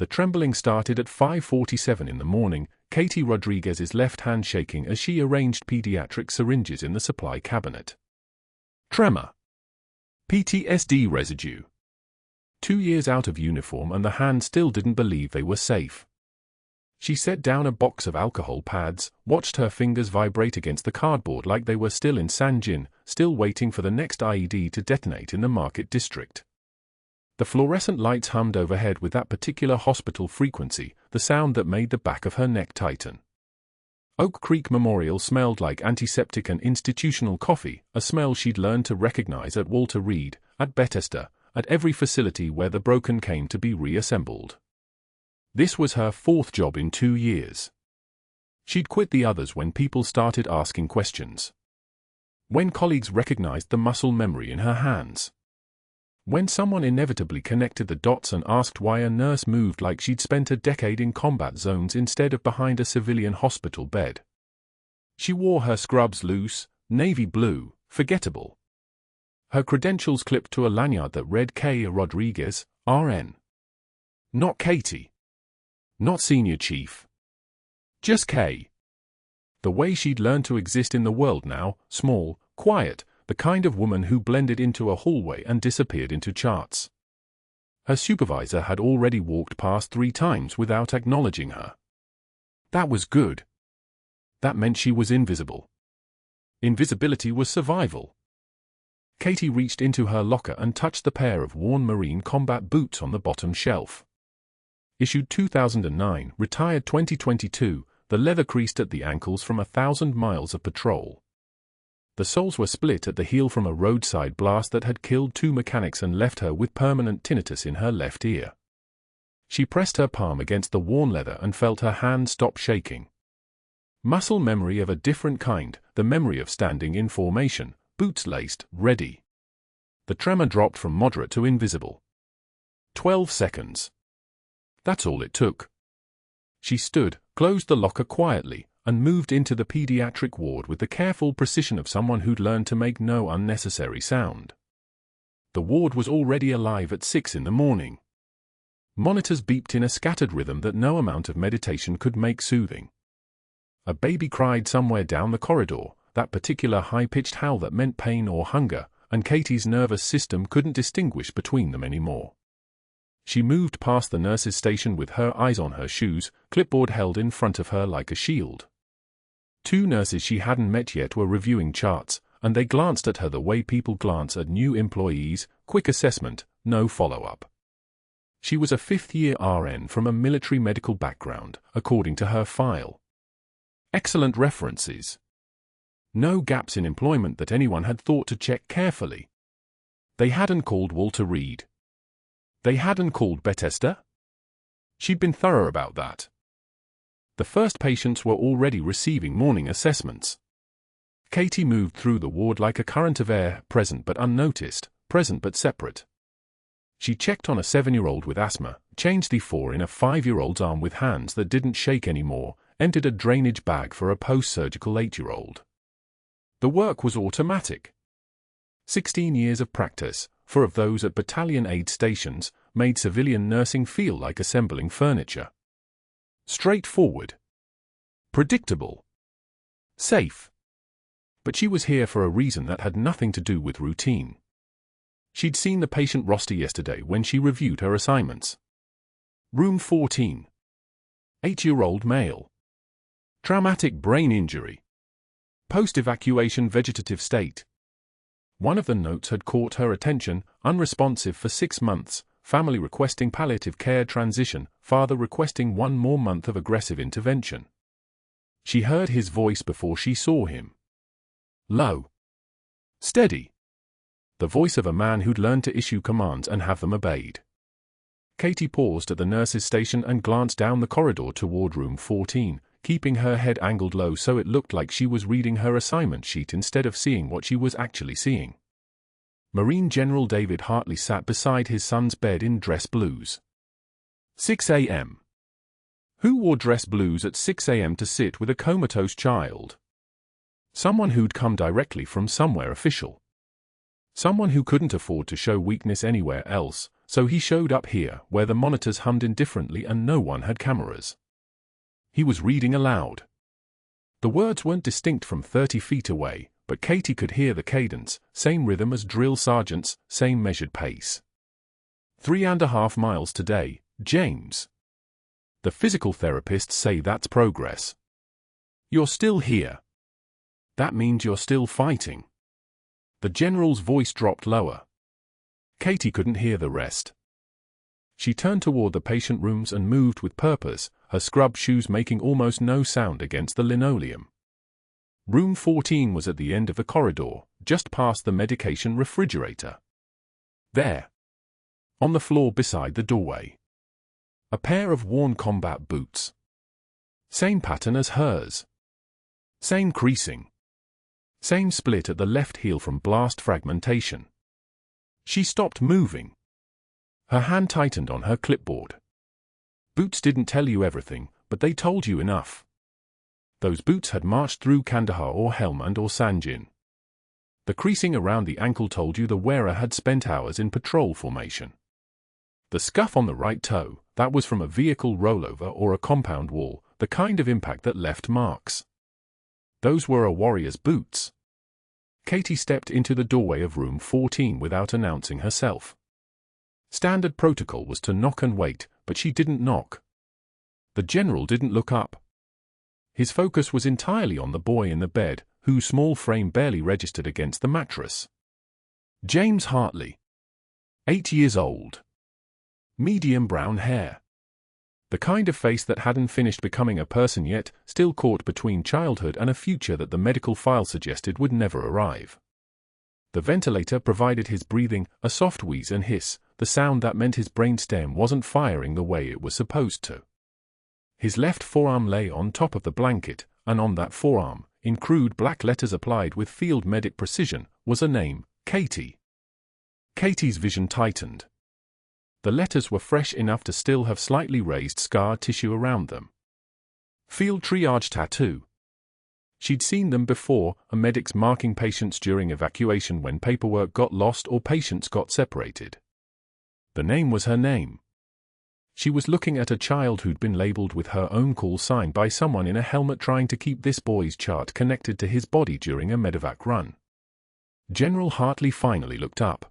The trembling started at 5:47 in the morning, Katie Rodriguez's left hand shaking as she arranged pediatric syringes in the supply cabinet. Tremor. PTSD residue. 2 years out of uniform and the hand still didn't believe they were safe. She set down a box of alcohol pads, watched her fingers vibrate against the cardboard like they were still in Sanjin, still waiting for the next IED to detonate in the market district. The fluorescent lights hummed overhead with that particular hospital frequency, the sound that made the back of her neck tighten. Oak Creek Memorial smelled like antiseptic and institutional coffee, a smell she'd learned to recognize at Walter Reed, at Bethesda, at every facility where the broken came to be reassembled. This was her 4th job in 2 years. She'd quit the others when people started asking questions. When colleagues recognized the muscle memory in her hands. When someone inevitably connected the dots and asked why a nurse moved like she'd spent a decade in combat zones instead of behind a civilian hospital bed. She wore her scrubs loose, navy blue, forgettable. Her credentials clipped to a lanyard that read K. Rodriguez, RN. Not Katie. Not senior chief. Just K. The way she'd learned to exist in the world now, small, quiet, the kind of woman who blended into a hallway and disappeared into charts. Her supervisor had already walked past 3 times without acknowledging her. That was good. That meant she was invisible. Invisibility was survival. Katie reached into her locker and touched the pair of worn Marine combat boots on the bottom shelf. Issued 2009, retired 2022, the leather creased at the ankles from 1,000 miles of patrol. The soles were split at the heel from a roadside blast that had killed 2 mechanics and left her with permanent tinnitus in her left ear. She pressed her palm against the worn leather and felt her hand stop shaking. Muscle memory of a different kind, the memory of standing in formation, boots laced, ready. The tremor dropped from moderate to invisible. 12 seconds. That's all it took. She stood, closed the locker quietly, and moved into the pediatric ward with the careful precision of someone who'd learned to make no unnecessary sound. The ward was already alive at 6 in the morning. Monitors beeped in a scattered rhythm that no amount of meditation could make soothing. A baby cried somewhere down the corridor, that particular high-pitched howl that meant pain or hunger, and Katie's nervous system couldn't distinguish between them anymore. She moved past the nurse's station with her eyes on her shoes, clipboard held in front of her like a shield. 2 nurses she hadn't met yet were reviewing charts, and they glanced at her the way people glance at new employees, quick assessment, no follow-up. She was a 5th-year RN from a military medical background, according to her file. Excellent references. No gaps in employment that anyone had thought to check carefully. They hadn't called Walter Reed. They hadn't called Bethesda? She'd been thorough about that. The first patients were already receiving morning assessments. Katie moved through the ward like a current of air, present but unnoticed, present but separate. She checked on a 7-year-old with asthma, changed the 4 in a 5-year-old's arm with hands that didn't shake anymore, emptied a drainage bag for a post-surgical 8-year-old. The work was automatic. 16 years of practice, 4 of those at battalion aid stations, made civilian nursing feel like assembling furniture. Straightforward. Predictable. Safe. But she was here for a reason that had nothing to do with routine. She'd seen the patient roster yesterday when she reviewed her assignments. Room 14. 8-year-old male. Traumatic brain injury. Post-evacuation vegetative state. One of the notes had caught her attention, unresponsive for 6 months, family requesting palliative care transition, father requesting 1 more month of aggressive intervention. She heard his voice before she saw him. Low. Steady. The voice of a man who'd learned to issue commands and have them obeyed. Katie paused at the nurse's station and glanced down the corridor toward room 14, keeping her head angled low so it looked like she was reading her assignment sheet instead of seeing what she was actually seeing. Marine General David Hartley sat beside his son's bed in dress blues. 6 a.m. Who wore dress blues at 6 a.m. to sit with a comatose child? Someone who'd come directly from somewhere official. Someone who couldn't afford to show weakness anywhere else, so he showed up here, where the monitors hummed indifferently and no one had cameras. He was reading aloud. The words weren't distinct from 30 feet away, but Katie could hear the cadence, same rhythm as drill sergeants, same measured pace. 3.5 miles today, James. The physical therapists say that's progress. You're still here. That means you're still fighting. The general's voice dropped lower. Katie couldn't hear the rest. She turned toward the patient rooms and moved with purpose, her scrub shoes making almost no sound against the linoleum. Room 14 was at the end of the corridor, just past the medication refrigerator. There, on the floor beside the doorway, a pair of worn combat boots. Same pattern as hers. Same creasing. Same split at the left heel from blast fragmentation. She stopped moving. Her hand tightened on her clipboard. Boots didn't tell you everything, but they told you enough. Those boots had marched through Kandahar or Helmand or Sanjin. The creasing around the ankle told you the wearer had spent hours in patrol formation. The scuff on the right toe, that was from a vehicle rollover or a compound wall, the kind of impact that left marks. Those were a warrior's boots. Katie stepped into the doorway of room 14 without announcing herself. Standard protocol was to knock and wait, but she didn't knock. The general didn't look up. His focus was entirely on the boy in the bed, whose small frame barely registered against the mattress. James Hartley. 8 years old. Medium brown hair. The kind of face that hadn't finished becoming a person yet, still caught between childhood and a future that the medical file suggested would never arrive. The ventilator provided his breathing, a soft wheeze and hiss, the sound that meant his brainstem wasn't firing the way it was supposed to. His left forearm lay on top of the blanket, and on that forearm, in crude black letters applied with field medic precision, was a name, Katie. Katie's vision tightened. The letters were fresh enough to still have slightly raised scar tissue around them. Field triage tattoo. She'd seen them before, a medic's marking patients during evacuation when paperwork got lost or patients got separated. The name was her name. She was looking at a child who'd been labeled with her own call sign by someone in a helmet trying to keep this boy's chart connected to his body during a medevac run. General Hartley finally looked up.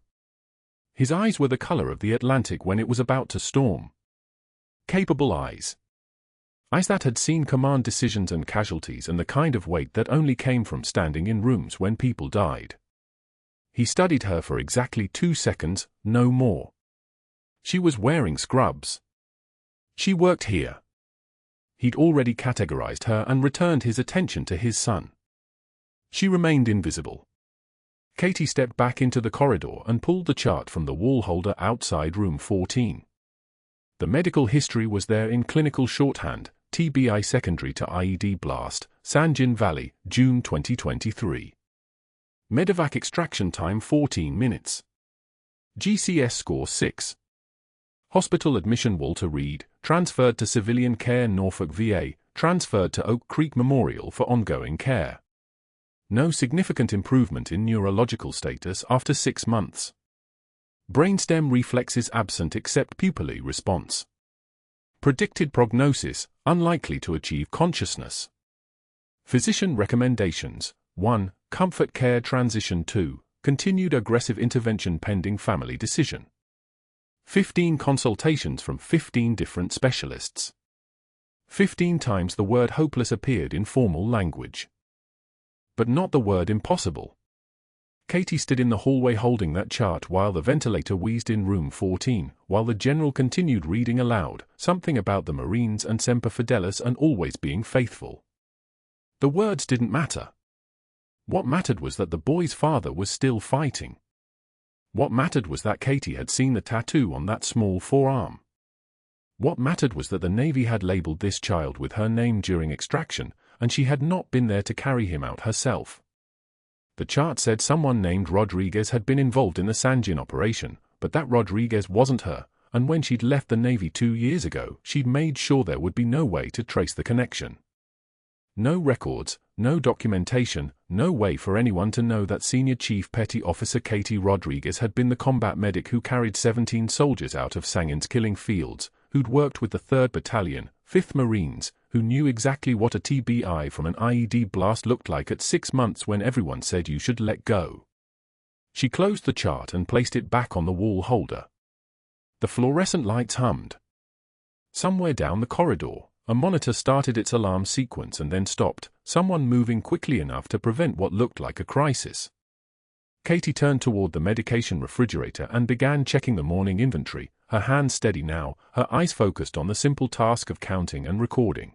His eyes were the color of the Atlantic when it was about to storm. Capable eyes. Eyes that had seen command decisions and casualties and the kind of weight that only came from standing in rooms when people died. He studied her for exactly 2 seconds, no more. She was wearing scrubs. She worked here. He'd already categorized her and returned his attention to his son. She remained invisible. Katie stepped back into the corridor and pulled the chart from the wall holder outside room 14. The medical history was there in clinical shorthand, TBI secondary to IED blast, Sanjin Valley, June 2023. Medevac extraction time 14 minutes. GCS score 6. Hospital admission Walter Reed, transferred to civilian care Norfolk VA, transferred to Oak Creek Memorial for ongoing care. No significant improvement in neurological status after 6 months. Brainstem reflexes absent except pupillary response. Predicted prognosis, unlikely to achieve consciousness. Physician recommendations: 1. Comfort care transition. 2. Continued aggressive intervention pending family decision. 15 consultations from 15 different specialists. 15 times the word hopeless appeared in formal language. But not the word impossible. Katie stood in the hallway holding that chart while the ventilator wheezed in room 14, while the general continued reading aloud, something about the Marines and Semper Fidelis and always being faithful. The words didn't matter. What mattered was that the boy's father was still fighting. What mattered was that Katie had seen the tattoo on that small forearm. What mattered was that the Navy had labeled this child with her name during extraction, and she had not been there to carry him out herself. The chart said someone named Rodriguez had been involved in the Sanjin operation, but that Rodriguez wasn't her, and when she'd left the Navy 2 years ago, she'd made sure there would be no way to trace the connection. no records, no documentation, no way for anyone to know that Senior Chief Petty Officer Katie Rodriguez had been the combat medic who carried 17 soldiers out of Sangin's killing fields, who'd worked with the 3rd Battalion, 5th Marines, who knew exactly what a TBI from an IED blast looked like at 6 months when everyone said you should let go. She closed the chart and placed it back on the wall holder. The fluorescent lights hummed. Somewhere down the corridor, a monitor started its alarm sequence and then stopped, someone moving quickly enough to prevent what looked like a crisis. Katie turned toward the medication refrigerator and began checking the morning inventory, her hands steady now, her eyes focused on the simple task of counting and recording.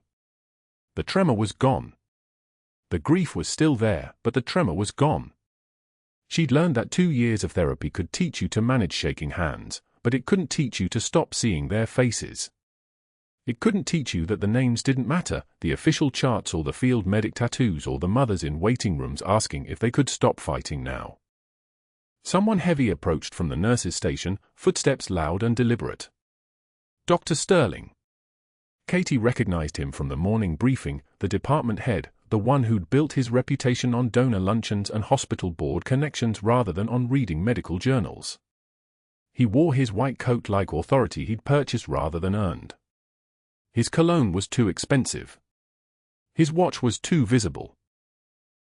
The tremor was gone. The grief was still there, but the tremor was gone. She'd learned that 2 years of therapy could teach you to manage shaking hands, but it couldn't teach you to stop seeing their faces. It couldn't teach you that the names didn't matter, the official charts or the field medic tattoos or the mothers in waiting rooms asking if they could stop fighting now. Someone heavy approached from the nurses' station, footsteps loud and deliberate. Dr. Sterling. Katie recognized him from the morning briefing, the department head, the one who'd built his reputation on donor luncheons and hospital board connections rather than on reading medical journals. He wore his white coat like authority he'd purchased rather than earned. His cologne was too expensive. His watch was too visible.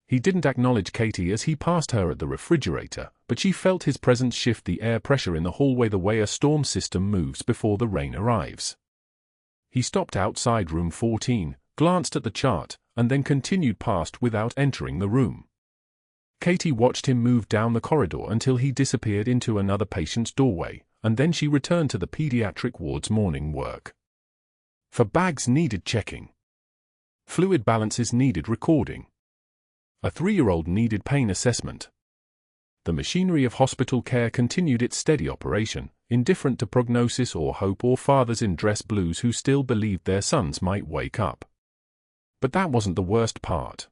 He didn't acknowledge Katie as he passed her at the refrigerator, but she felt his presence shift the air pressure in the hallway the way a storm system moves before the rain arrives. He stopped outside room 14, glanced at the chart, and then continued past without entering the room. Katie watched him move down the corridor until he disappeared into another patient's doorway, and then she returned to the pediatric ward's morning work. For bags needed checking. Fluid balances needed recording. A 3-year-old needed pain assessment. The machinery of hospital care continued its steady operation, indifferent to prognosis or hope or fathers in dress blues who still believed their sons might wake up. But that wasn't the worst part.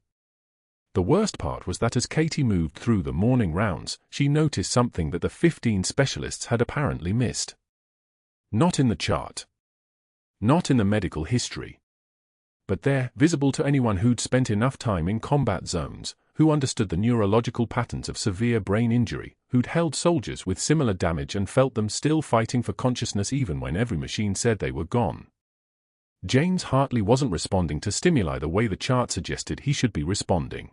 The worst part was that as Katie moved through the morning rounds, she noticed something that the 15 specialists had apparently missed. Not in the chart. Not in the medical history. But there, visible to anyone who'd spent enough time in combat zones, who understood the neurological patterns of severe brain injury, who'd held soldiers with similar damage and felt them still fighting for consciousness even when every machine said they were gone. James Hartley wasn't responding to stimuli the way the chart suggested he should be responding.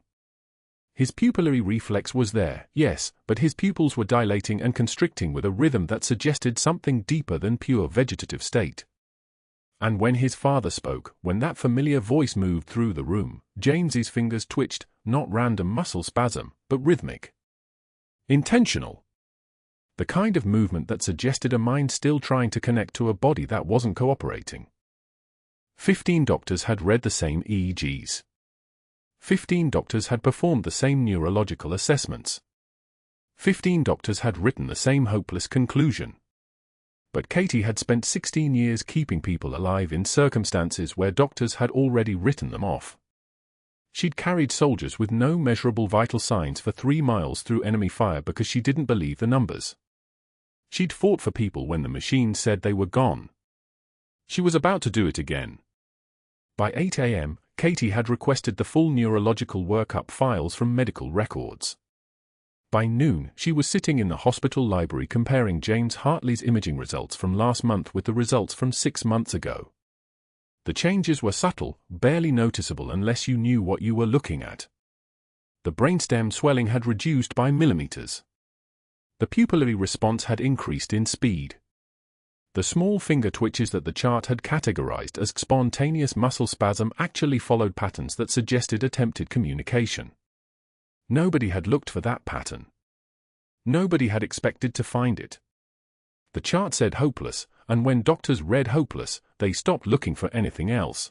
His pupillary reflex was there, yes, but his pupils were dilating and constricting with a rhythm that suggested something deeper than pure vegetative state. And when his father spoke, when that familiar voice moved through the room, James's fingers twitched, not random muscle spasm, but rhythmic. Intentional. The kind of movement that suggested a mind still trying to connect to a body that wasn't cooperating. 15 doctors had read the same EEGs. 15 doctors had performed the same neurological assessments. 15 doctors had written the same hopeless conclusion. But Katie had spent 16 years keeping people alive in circumstances where doctors had already written them off. She'd carried soldiers with no measurable vital signs for 3 miles through enemy fire because she didn't believe the numbers. She'd fought for people when the machine said they were gone. She was about to do it again. By 8 a.m., Katie had requested the full neurological workup files from medical records. By noon, she was sitting in the hospital library comparing James Hartley's imaging results from last month with the results from 6 months ago. The changes were subtle, barely noticeable unless you knew what you were looking at. The brainstem swelling had reduced by millimeters. The pupillary response had increased in speed. The small finger twitches that the chart had categorized as spontaneous muscle spasm actually followed patterns that suggested attempted communication. Nobody had looked for that pattern. Nobody had expected to find it. The chart said hopeless, and when doctors read hopeless, they stopped looking for anything else.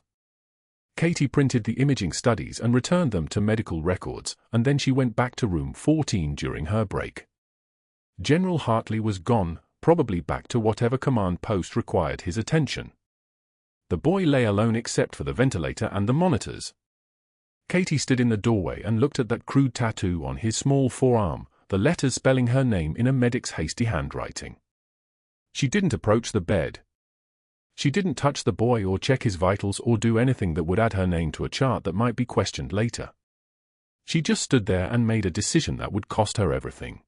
Katie printed the imaging studies and returned them to medical records, and then she went back to room 14 during her break. General Hartley was gone, probably back to whatever command post required his attention. The boy lay alone except for the ventilator and the monitors. Katie stood in the doorway and looked at that crude tattoo on his small forearm, the letters spelling her name in a medic's hasty handwriting. She didn't approach the bed. She didn't touch the boy or check his vitals or do anything that would add her name to a chart that might be questioned later. She just stood there and made a decision that would cost her everything.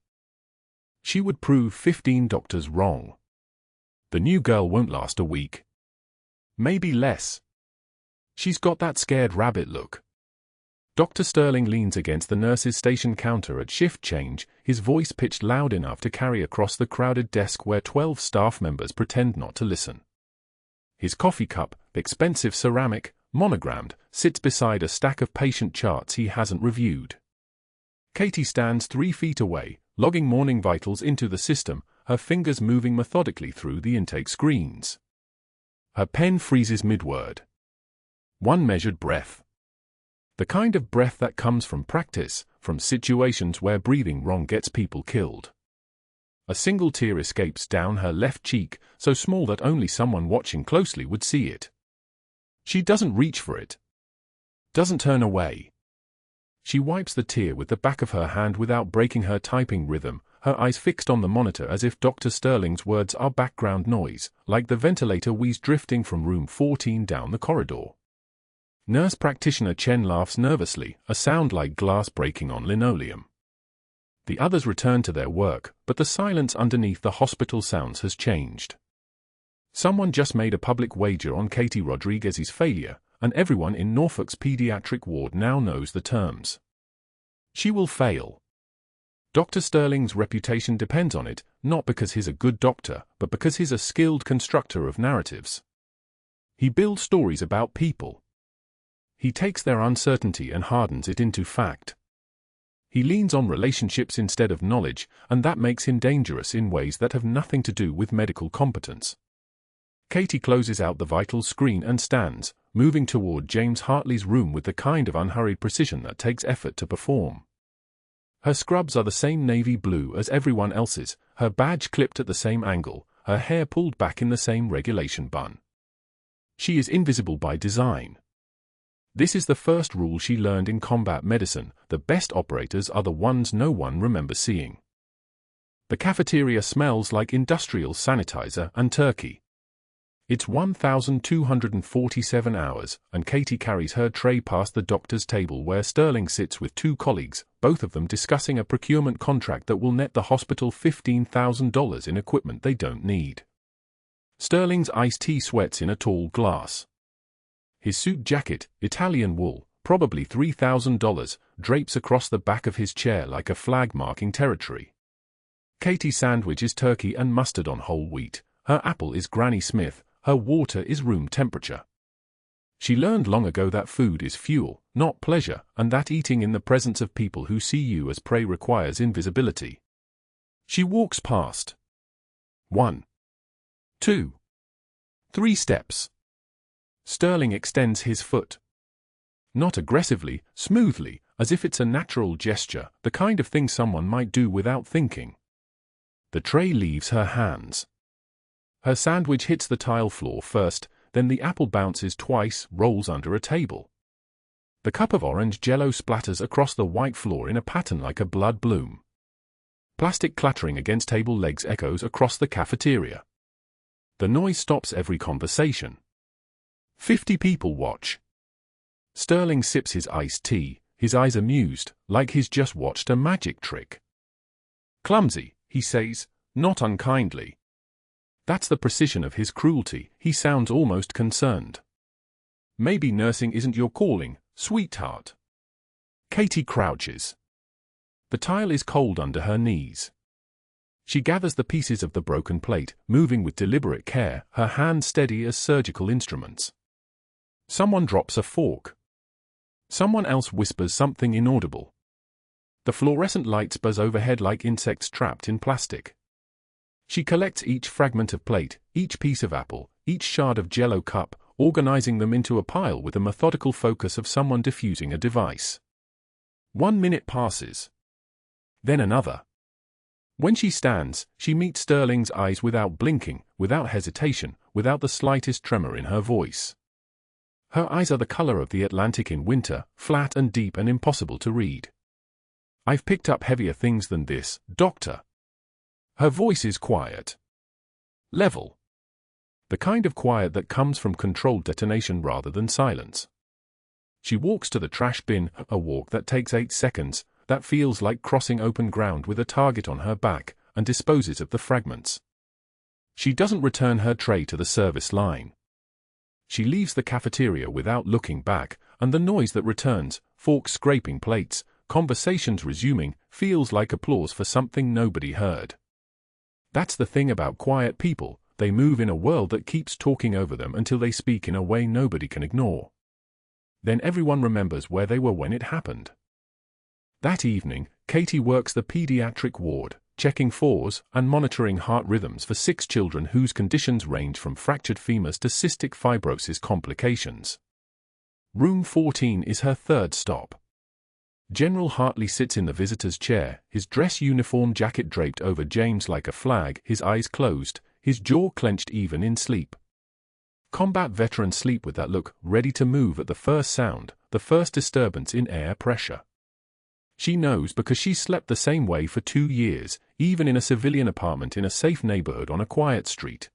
She would prove 15 doctors wrong. The new girl won't last a week. Maybe less. She's got that scared rabbit look. Dr. Sterling leans against the nurse's station counter at shift change, his voice pitched loud enough to carry across the crowded desk where 12 staff members pretend not to listen. His coffee cup, expensive ceramic, monogrammed, sits beside a stack of patient charts he hasn't reviewed. Katie stands 3 feet away, logging morning vitals into the system, her fingers moving methodically through the intake screens. Her pen freezes mid-word. One measured breath. The kind of breath that comes from practice, from situations where breathing wrong gets people killed. A single tear escapes down her left cheek, so small that only someone watching closely would see it. She doesn't reach for it. Doesn't turn away. She wipes the tear with the back of her hand without breaking her typing rhythm, her eyes fixed on the monitor as if Dr. Sterling's words are background noise, like the ventilator wheeze drifting from room 14 down the corridor. Nurse practitioner Chen laughs nervously, a sound like glass breaking on linoleum. The others return to their work, but the silence underneath the hospital sounds has changed. Someone just made a public wager on Katie Rodriguez's failure, and everyone in Norfolk's pediatric ward now knows the terms. She will fail. Dr. Sterling's reputation depends on it, not because he's a good doctor, but because he's a skilled constructor of narratives. He builds stories about people. He takes their uncertainty and hardens it into fact. He leans on relationships instead of knowledge, and that makes him dangerous in ways that have nothing to do with medical competence. Katie closes out the vital screen and stands, moving toward James Hartley's room with the kind of unhurried precision that takes effort to perform. Her scrubs are the same navy blue as everyone else's, her badge clipped at the same angle, her hair pulled back in the same regulation bun. She is invisible by design. This is the first rule she learned in combat medicine: the best operators are the ones no one remembers seeing. The cafeteria smells like industrial sanitizer and turkey. It's 1,247 hours, and Katie carries her tray past the doctor's table where Sterling sits with 2 colleagues, both of them discussing a procurement contract that will net the hospital $15,000 in equipment they don't need. Sterling's iced tea sweats in a tall glass. His suit jacket, Italian wool, probably $3,000, drapes across the back of his chair like a flag marking territory. Katie's sandwich is turkey and mustard on whole wheat, her apple is Granny Smith, her water is room temperature. She learned long ago that food is fuel, not pleasure, and that eating in the presence of people who see you as prey requires invisibility. She walks past. 1, 2, 3 steps. Sterling extends his foot. Not aggressively, smoothly, as if it's a natural gesture, the kind of thing someone might do without thinking. The tray leaves her hands. Her sandwich hits the tile floor first, then the apple bounces twice, rolls under a table. The cup of orange jello splatters across the white floor in a pattern like a blood bloom. Plastic clattering against table legs echoes across the cafeteria. The noise stops every conversation. 50 people watch. Sterling sips his iced tea, his eyes amused, like he's just watched a magic trick. Clumsy, he says, not unkindly. That's the precision of his cruelty, he sounds almost concerned. Maybe nursing isn't your calling, sweetheart. Katie crouches. The tile is cold under her knees. She gathers the pieces of the broken plate, moving with deliberate care, her hands steady as surgical instruments. Someone drops a fork. Someone else whispers something inaudible. The fluorescent lights buzz overhead like insects trapped in plastic. She collects each fragment of plate, each piece of apple, each shard of jello cup, organizing them into a pile with the methodical focus of someone diffusing a device. 1 minute passes. Then another. When she stands, she meets Sterling's eyes without blinking, without hesitation, without the slightest tremor in her voice. Her eyes are the color of the Atlantic in winter, flat and deep and impossible to read. I've picked up heavier things than this, doctor. Her voice is quiet. Level. The kind of quiet that comes from controlled detonation rather than silence. She walks to the trash bin, a walk that takes 8 seconds, that feels like crossing open ground with a target on her back, and disposes of the fragments. She doesn't return her tray to the service line. She leaves the cafeteria without looking back, and the noise that returns, forks scraping plates, conversations resuming, feels like applause for something nobody heard. That's the thing about quiet people, they move in a world that keeps talking over them until they speak in a way nobody can ignore. Then everyone remembers where they were when it happened. That evening, Katie works the pediatric ward, checking fours and monitoring heart rhythms for 6 children whose conditions range from fractured femurs to cystic fibrosis complications. Room 14 is her third stop. General Hartley sits in the visitor's chair, his dress uniform jacket draped over James like a flag, his eyes closed, his jaw clenched even in sleep. Combat veterans sleep with that look, ready to move at the first sound, the first disturbance in air pressure. She knows because she slept the same way for 2 years, even in a civilian apartment in a safe neighborhood on a quiet street.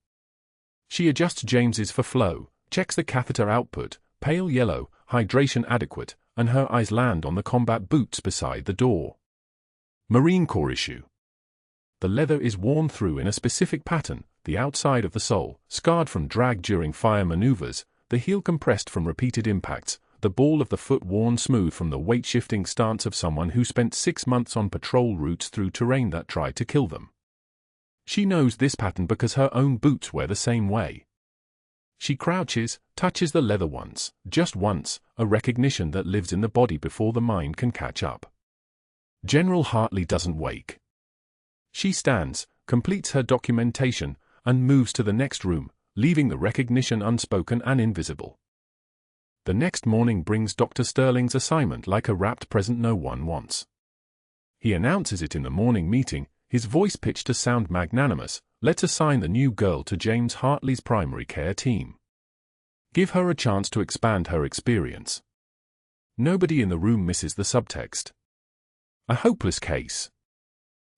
She adjusts James's for flow, checks the catheter output, pale yellow, hydration adequate, and her eyes land on the combat boots beside the door. Marine Corps issue. The leather is worn through in a specific pattern, the outside of the sole, scarred from drag during fire maneuvers, the heel compressed from repeated impacts, the ball of the foot worn smooth from the weight-shifting stance of someone who spent 6 months on patrol routes through terrain that tried to kill them. She knows this pattern because her own boots wear the same way. She crouches, touches the leather once, just once, a recognition that lives in the body before the mind can catch up. General Hartley doesn't wake. She stands, completes her documentation, and moves to the next room, leaving the recognition unspoken and invisible. The next morning brings Dr. Sterling's assignment like a wrapped present no one wants. He announces it in the morning meeting, his voice pitched to sound magnanimous. Let's assign the new girl to James Hartley's primary care team. Give her a chance to expand her experience. Nobody in the room misses the subtext. A hopeless case.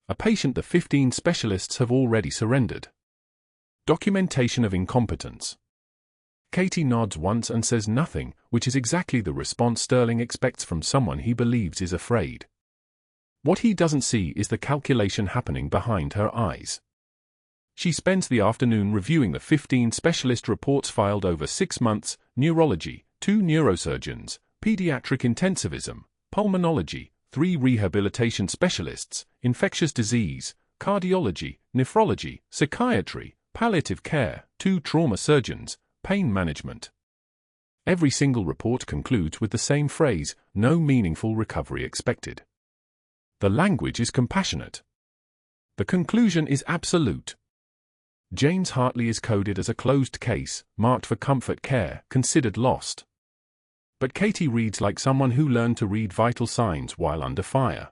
A patient the 15 specialists have already surrendered. Documentation of incompetence. Katie nods once and says nothing, which is exactly the response Sterling expects from someone he believes is afraid. What he doesn't see is the calculation happening behind her eyes. She spends the afternoon reviewing the 15 specialist reports filed over 6 months, neurology, 2 neurosurgeons, pediatric intensivism, pulmonology, 3 rehabilitation specialists, infectious disease, cardiology, nephrology, psychiatry, palliative care, 2 trauma surgeons, pain management. Every single report concludes with the same phrase, no meaningful recovery expected. The language is compassionate. The conclusion is absolute. James Hartley is coded as a closed case, marked for comfort care, considered lost. But Katie reads like someone who learned to read vital signs while under fire.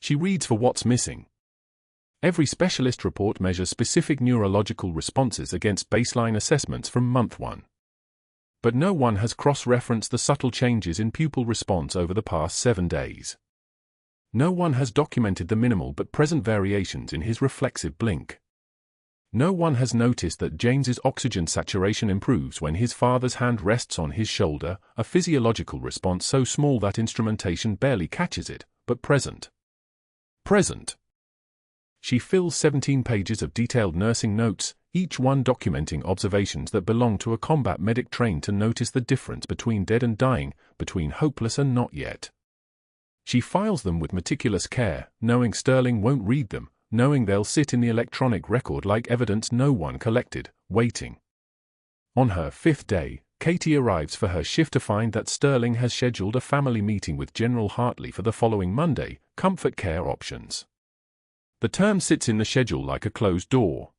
She reads for what's missing. Every specialist report measures specific neurological responses against baseline assessments from month 1. But no one has cross-referenced the subtle changes in pupil response over the past 7 days. No one has documented the minimal but present variations in his reflexive blink. No one has noticed that James's oxygen saturation improves when his father's hand rests on his shoulder, a physiological response so small that instrumentation barely catches it, but present. Present. She fills 17 pages of detailed nursing notes, each one documenting observations that belong to a combat medic trained to notice the difference between dead and dying, between hopeless and not yet. She files them with meticulous care, knowing Sterling won't read them, knowing they'll sit in the electronic record like evidence no one collected, waiting. On her 5th day, Katie arrives for her shift to find that Sterling has scheduled a family meeting with General Hartley for the following Monday, comfort care options. The term sits in the schedule like a closed door.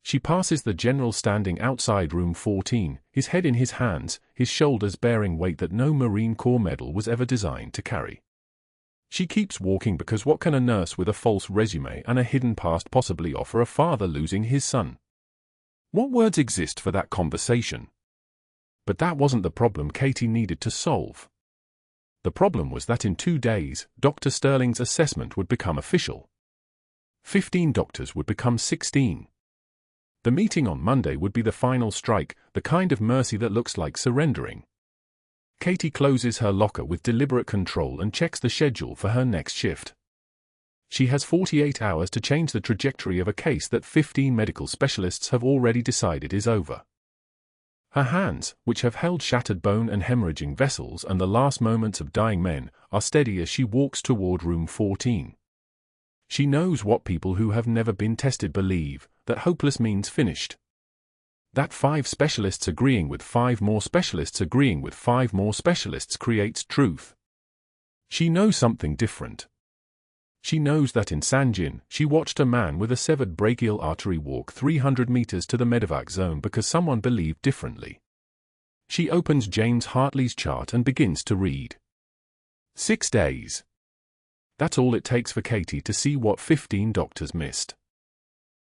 She passes the general standing outside room 14, his head in his hands, his shoulders bearing weight that no Marine Corps medal was ever designed to carry. She keeps walking because what can a nurse with a false resume and a hidden past possibly offer a father losing his son? What words exist for that conversation? But that wasn't the problem Katie needed to solve. The problem was that in 2 days, Dr. Sterling's assessment would become official. 15 doctors would become 16. The meeting on Monday would be the final strike, the kind of mercy that looks like surrendering. Katie closes her locker with deliberate control and checks the schedule for her next shift. She has 48 hours to change the trajectory of a case that 15 medical specialists have already decided is over. Her hands, which have held shattered bone and hemorrhaging vessels and the last moments of dying men, are steady as she walks toward room 14. She knows what people who have never been tested believe, that hopeless means finished. That 5 specialists agreeing with 5 more specialists agreeing with 5 more specialists creates truth. She knows something different. She knows that in Sanjin, she watched a man with a severed brachial artery walk 300 meters to the medevac zone because someone believed differently. She opens James Hartley's chart and begins to read. 6 days. That's all it takes for Katie to see what 15 doctors missed.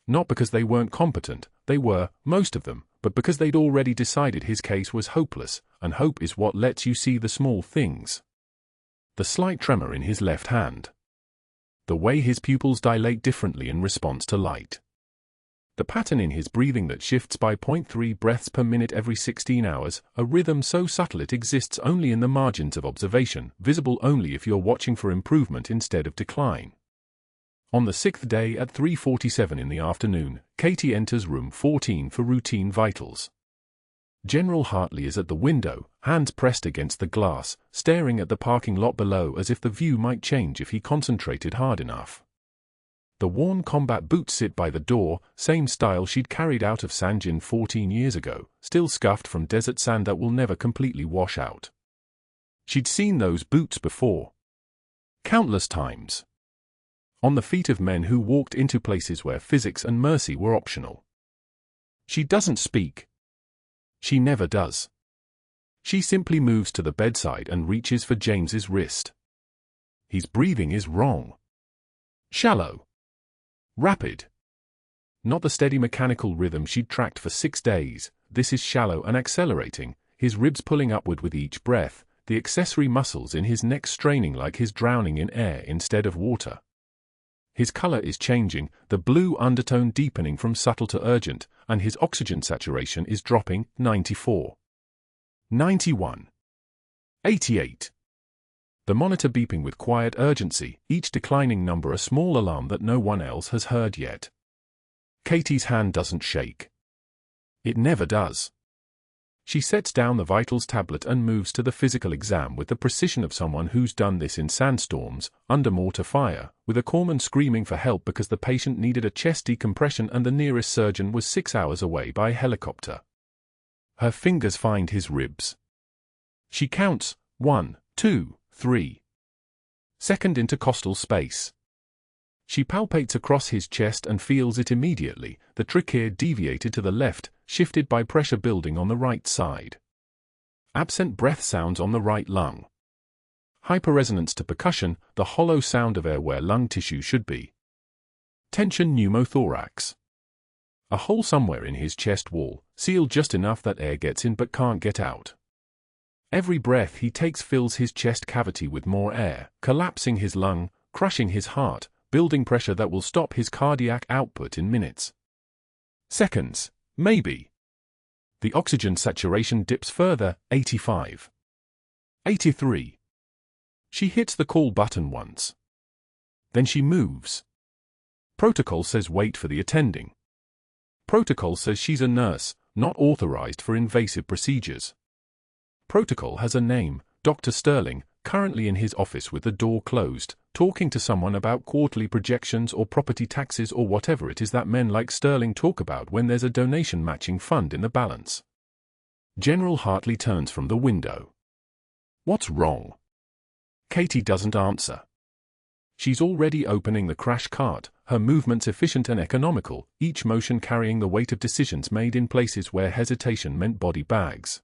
Not because they weren't competent, they were, most of them, but because they'd already decided his case was hopeless, and hope is what lets you see the small things. The slight tremor in his left hand. The way his pupils dilate differently in response to light. The pattern in his breathing that shifts by 0.3 breaths per minute every 16 hours, a rhythm so subtle it exists only in the margins of observation, visible only if you're watching for improvement instead of decline. On the 6th day at 3:47 in the afternoon, Katie enters room 14 for routine vitals. General Hartley is at the window, hands pressed against the glass, staring at the parking lot below as if the view might change if he concentrated hard enough. The worn combat boots sit by the door, same style she'd carried out of Sanjin 14 years ago, still scuffed from desert sand that will never completely wash out. She'd seen those boots before. Countless times. On the feet of men who walked into places where physics and mercy were optional. She doesn't speak. She never does. She simply moves to the bedside and reaches for James's wrist. His breathing is wrong. Shallow. Rapid. Not the steady mechanical rhythm she'd tracked for 6 days. This is shallow and accelerating, his ribs pulling upward with each breath, the accessory muscles in his neck straining like he's drowning in air instead of water. His color is changing, the blue undertone deepening from subtle to urgent, and his oxygen saturation is dropping. 94. 91. 88. The monitor beeping with quiet urgency, each declining number a small alarm that no one else has heard yet. Katie's hand doesn't shake. It never does. She sets down the vitals tablet and moves to the physical exam with the precision of someone who's done this in sandstorms, under mortar fire, with a corpsman screaming for help because the patient needed a chest decompression and the nearest surgeon was 6 hours away by helicopter. Her fingers find his ribs. She counts 1, 2, 3. Second intercostal space. She palpates across his chest and feels it immediately, the trachea deviated to the left, shifted by pressure building on the right side. Absent breath sounds on the right lung. Hyperresonance to percussion, the hollow sound of air where lung tissue should be. Tension pneumothorax. A hole somewhere in his chest wall, sealed just enough that air gets in but can't get out. Every breath he takes fills his chest cavity with more air, collapsing his lung, crushing his heart, building pressure that will stop his cardiac output in minutes. Seconds, maybe. The oxygen saturation dips further, 85. 83. She hits the call button once. Then she moves. Protocol says wait for the attending. Protocol says she's a nurse, not authorized for invasive procedures. Protocol has a name, Dr. Sterling, currently in his office with the door closed, talking to someone about quarterly projections or property taxes or whatever it is that men like Sterling talk about when there's a donation matching fund in the balance. General Hartley turns from the window. What's wrong? Katie doesn't answer. She's already opening the crash cart, her movements efficient and economical, each motion carrying the weight of decisions made in places where hesitation meant body bags.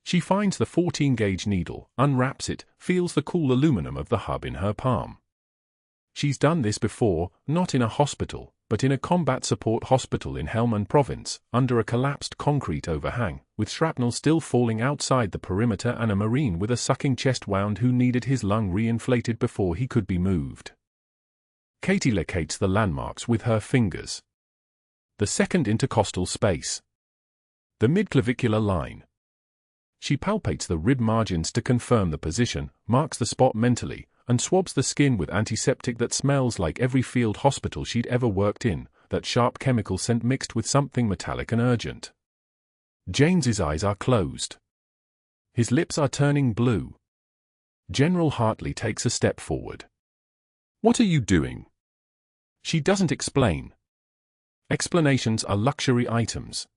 She finds the 14-gauge needle, unwraps it, feels the cool aluminum of the hub in her palm. She's done this before, not in a hospital, but in a combat support hospital in Helmand Province, under a collapsed concrete overhang, with shrapnel still falling outside the perimeter and a Marine with a sucking chest wound who needed his lung reinflated before he could be moved. Katie locates the landmarks with her fingers. The second intercostal space. The midclavicular line. She palpates the rib margins to confirm the position, marks the spot mentally, and swabs the skin with antiseptic that smells like every field hospital she'd ever worked in, that sharp chemical scent mixed with something metallic and urgent. James's eyes are closed. His lips are turning blue. General Hartley takes a step forward. "What are you doing?" She doesn't explain. Explanations are luxury items.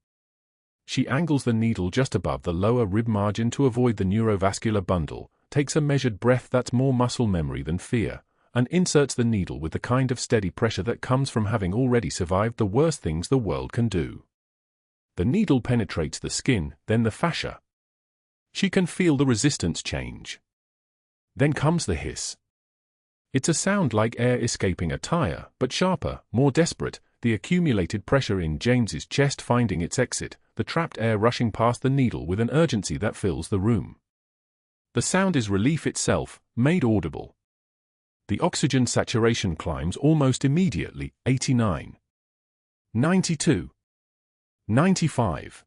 She angles the needle just above the lower rib margin to avoid the neurovascular bundle, takes a measured breath that's more muscle memory than fear, and inserts the needle with the kind of steady pressure that comes from having already survived the worst things the world can do. The needle penetrates the skin, then the fascia. She can feel the resistance change. Then comes the hiss. It's a sound like air escaping a tire, but sharper, more desperate, the accumulated pressure in James's chest finding its exit, the trapped air rushing past the needle with an urgency that fills the room. The sound is relief itself, made audible. The oxygen saturation climbs almost immediately, 89. 92. 95.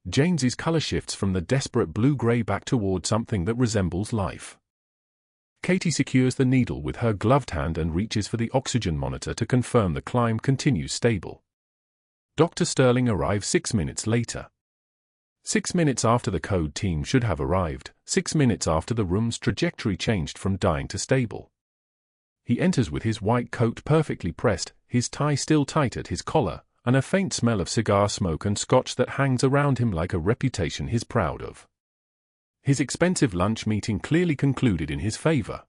James's color shifts from the desperate blue-gray back toward something that resembles life. Katie secures the needle with her gloved hand and reaches for the oxygen monitor to confirm the climb continues stable. Dr. Sterling arrives 6 minutes later. 6 minutes after the code team should have arrived, 6 minutes after the room's trajectory changed from dying to stable. He enters with his white coat perfectly pressed, his tie still tight at his collar, and a faint smell of cigar smoke and scotch that hangs around him like a reputation he's proud of. His expensive lunch meeting clearly concluded in his favor.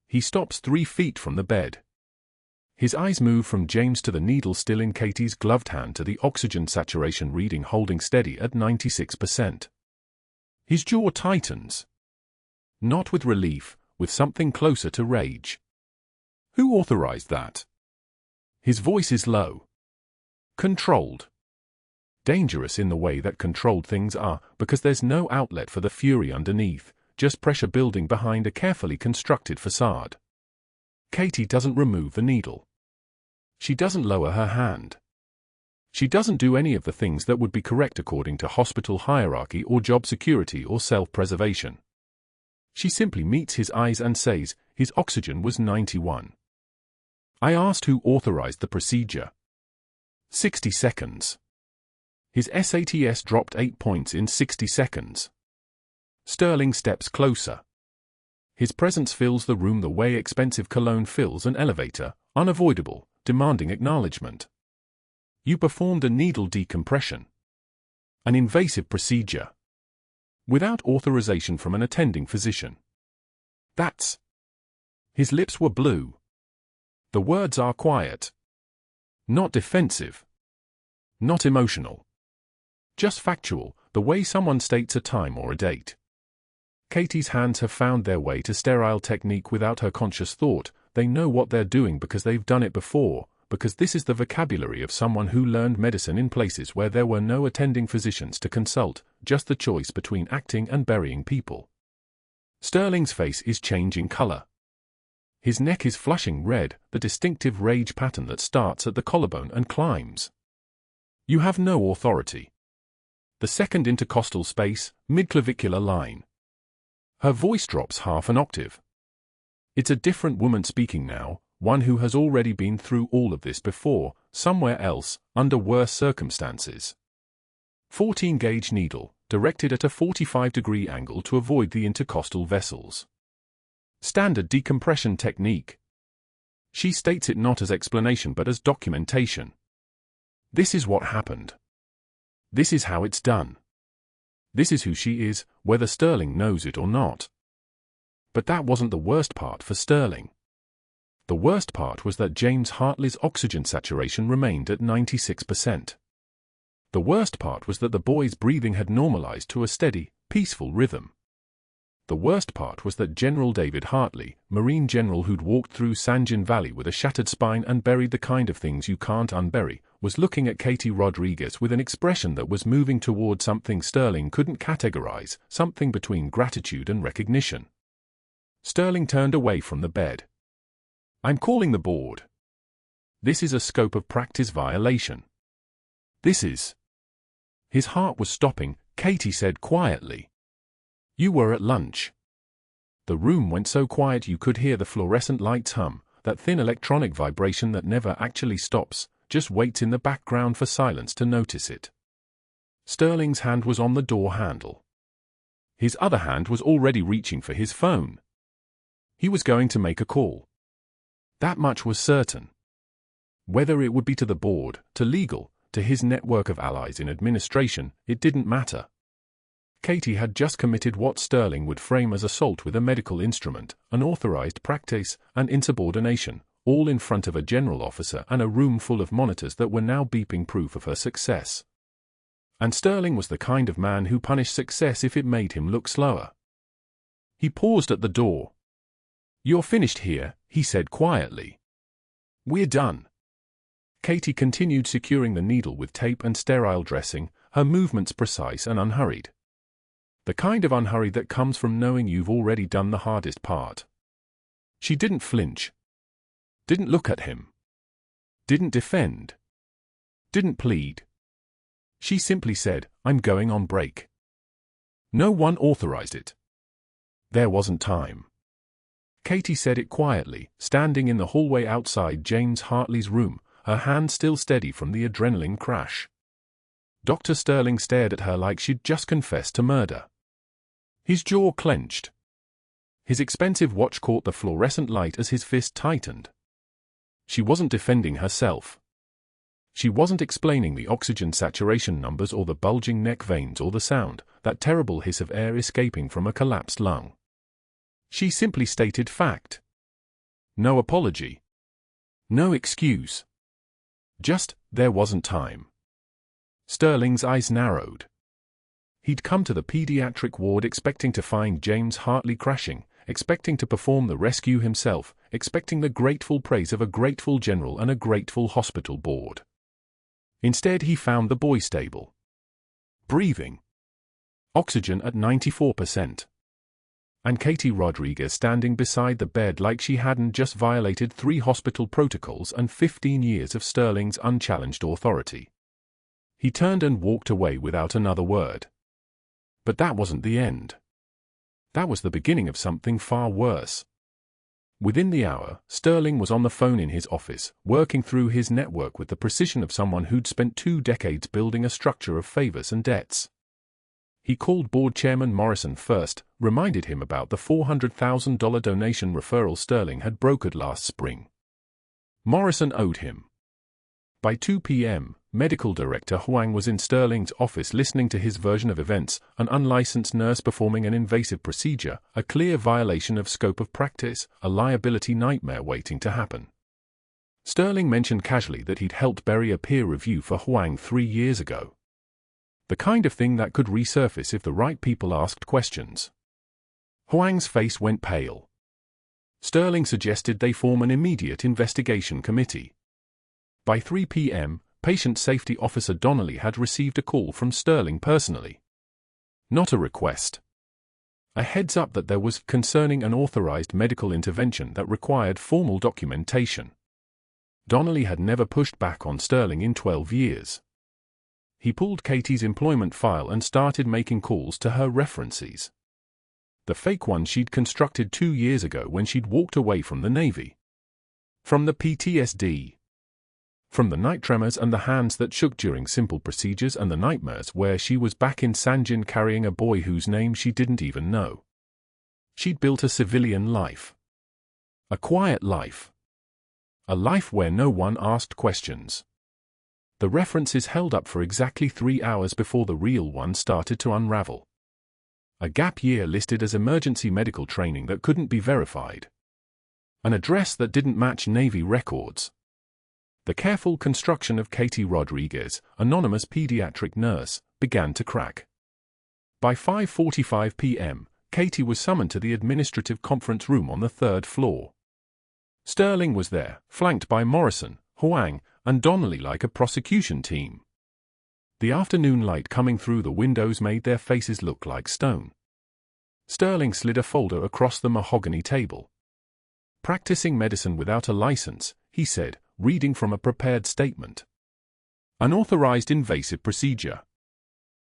He stops 3 feet from the bed. His eyes move from James to the needle still in Katie's gloved hand to the oxygen saturation reading holding steady at 96%. His jaw tightens. Not with relief, with something closer to rage. "Who authorized that?" His voice is low. Controlled. Dangerous in the way that controlled things are, because there's no outlet for the fury underneath, just pressure building behind a carefully constructed facade. Katie doesn't remove the needle. She doesn't lower her hand. She doesn't do any of the things that would be correct according to hospital hierarchy or job security or self-preservation. She simply meets his eyes and says, "His oxygen was 91. I asked who authorized the procedure." 60 seconds. His SATS dropped 8 points in 60 seconds. Sterling steps closer. His presence fills the room the way expensive cologne fills an elevator, unavoidable, demanding acknowledgement. You performed a needle decompression. An invasive procedure. Without authorization from an attending physician. That's... His lips were blue. The words are quiet. Not defensive. Not emotional. Just factual, the way someone states a time or a date. Katie's hands have found their way to sterile technique without her conscious thought. They know what they're doing because they've done it before, because this is the vocabulary of someone who learned medicine in places where there were no attending physicians to consult, just the choice between acting and burying people. Sterling's face is changing color. His neck is flushing red, the distinctive rage pattern that starts at the collarbone and climbs. You have no authority. The second intercostal space, midclavicular line. Her voice drops half an octave. It's a different woman speaking now, one who has already been through all of this before, somewhere else, under worse circumstances. 14-gauge needle, directed at a 45-degree angle to avoid the intercostal vessels. Standard decompression technique. She states it not as explanation but as documentation. This is what happened. This is how it's done. This is who she is, whether Sterling knows it or not. But that wasn't the worst part for Sterling. The worst part was that James Hartley's oxygen saturation remained at 96%. The worst part was that the boy's breathing had normalized to a steady, peaceful rhythm. The worst part was that General David Hartley, Marine General who'd walked through Sanjin Valley with a shattered spine and buried the kind of things you can't unbury, was looking at Katie Rodriguez with an expression that was moving toward something Sterling couldn't categorize, something between gratitude and recognition. Sterling turned away from the bed. "I'm calling the board." This is a scope of practice violation. This is. His heart was stopping, Katie said quietly. You were at lunch. The room went so quiet you could hear the fluorescent lights hum, that thin electronic vibration that never actually stops, just waits in the background for silence to notice it. Sterling's hand was on the door handle. His other hand was already reaching for his phone. He was going to make a call. That much was certain. Whether it would be to the board, to legal, to his network of allies in administration, it didn't matter. Katie had just committed what Sterling would frame as assault with a medical instrument, unauthorized practice, and insubordination, all in front of a general officer and a room full of monitors that were now beeping proof of her success. And Sterling was the kind of man who punished success if it made him look slower. He paused at the door. You're finished here, he said quietly. We're done. Katie continued securing the needle with tape and sterile dressing, her movements precise and unhurried. The kind of unhurried that comes from knowing you've already done the hardest part. She didn't flinch. Didn't look at him. Didn't defend. Didn't plead. She simply said, I'm going on break. No one authorized it. There wasn't time. Katie said it quietly, standing in the hallway outside James Hartley's room, her hand still steady from the adrenaline crash. Dr. Sterling stared at her like she'd just confessed to murder. His jaw clenched. His expensive watch caught the fluorescent light as his fist tightened. She wasn't defending herself. She wasn't explaining the oxygen saturation numbers or the bulging neck veins or the sound, that terrible hiss of air escaping from a collapsed lung. She simply stated fact. No apology. No excuse. Just, there wasn't time. Sterling's eyes narrowed. He'd come to the pediatric ward expecting to find James Hartley crashing, expecting to perform the rescue himself, expecting the grateful praise of a grateful general and a grateful hospital board. Instead he found the boy stable. Breathing. Oxygen at 94%. And Katie Rodriguez standing beside the bed like she hadn't just violated 3 hospital protocols and 15 years of Sterling's unchallenged authority. He turned and walked away without another word. But that wasn't the end. That was the beginning of something far worse. Within the hour, Sterling was on the phone in his office, working through his network with the precision of someone who'd spent 2 decades building a structure of favors and debts. He called board chairman Morrison first, reminded him about the $400,000 donation referral Sterling had brokered last spring. Morrison owed him. By 2 p.m., medical director Huang was in Sterling's office listening to his version of events, an unlicensed nurse performing an invasive procedure, a clear violation of scope of practice, a liability nightmare waiting to happen. Sterling mentioned casually that he'd helped bury a peer review for Huang 3 years ago. The kind of thing that could resurface if the right people asked questions. Huang's face went pale. Sterling suggested they form an immediate investigation committee. By 3 p.m., Patient Safety Officer Donnelly had received a call from Sterling personally. Not a request. A heads up that there was concerning an authorized medical intervention that required formal documentation. Donnelly had never pushed back on Sterling in 12 years. He pulled Katie's employment file and started making calls to her references. The fake one she'd constructed 2 years ago when she'd walked away from the Navy. From the PTSD. From the night tremors and the hands that shook during simple procedures and the nightmares where she was back in Sanjin carrying a boy whose name she didn't even know. She'd built a civilian life. A quiet life. A life where no one asked questions. The references held up for exactly 3 hours before the real one started to unravel. A gap year listed as emergency medical training that couldn't be verified. An address that didn't match Navy records. The careful construction of Katie Rodriguez, anonymous pediatric nurse, began to crack. By 5:45 p.m., Katie was summoned to the administrative conference room on the 3rd floor. Sterling was there, flanked by Morrison, Huang, and Donnelly like a prosecution team. The afternoon light coming through the windows made their faces look like stone. Sterling slid a folder across the mahogany table. Practicing medicine without a license, he said, reading from a prepared statement. Unauthorized invasive procedure.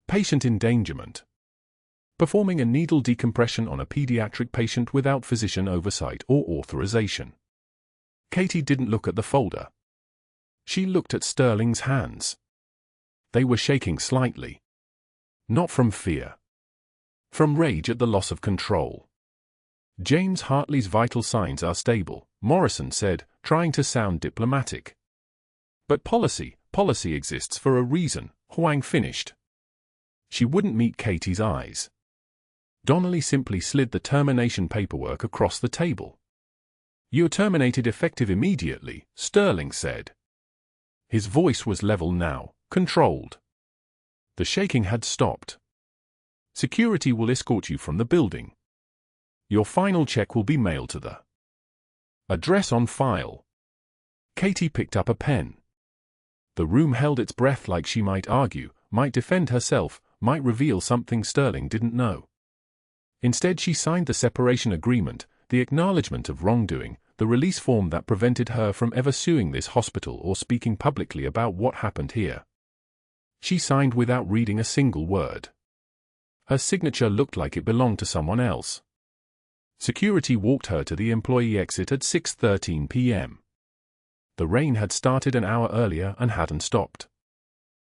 Patient endangerment. Performing a needle decompression on a pediatric patient without physician oversight or authorization. Katie didn't look at the folder. She looked at Sterling's hands. They were shaking slightly. Not from fear. From rage at the loss of control. James Hartley's vital signs are stable, Morrison said, trying to sound diplomatic. But policy exists for a reason, Huang finished. She wouldn't meet Katie's eyes. Donnelly simply slid the termination paperwork across the table. "You're terminated effective immediately," Sterling said. His voice was level now, controlled. The shaking had stopped. "Security will escort you from the building. Your final check will be mailed to the address on file." Katie picked up a pen. The room held its breath, like she might argue, might defend herself, might reveal something Sterling didn't know. Instead, she signed the separation agreement, the acknowledgement of wrongdoing, the release form that prevented her from ever suing this hospital or speaking publicly about what happened here. She signed without reading a single word. Her signature looked like it belonged to someone else. Security walked her to the employee exit at 6:13 p.m. The rain had started an hour earlier and hadn't stopped.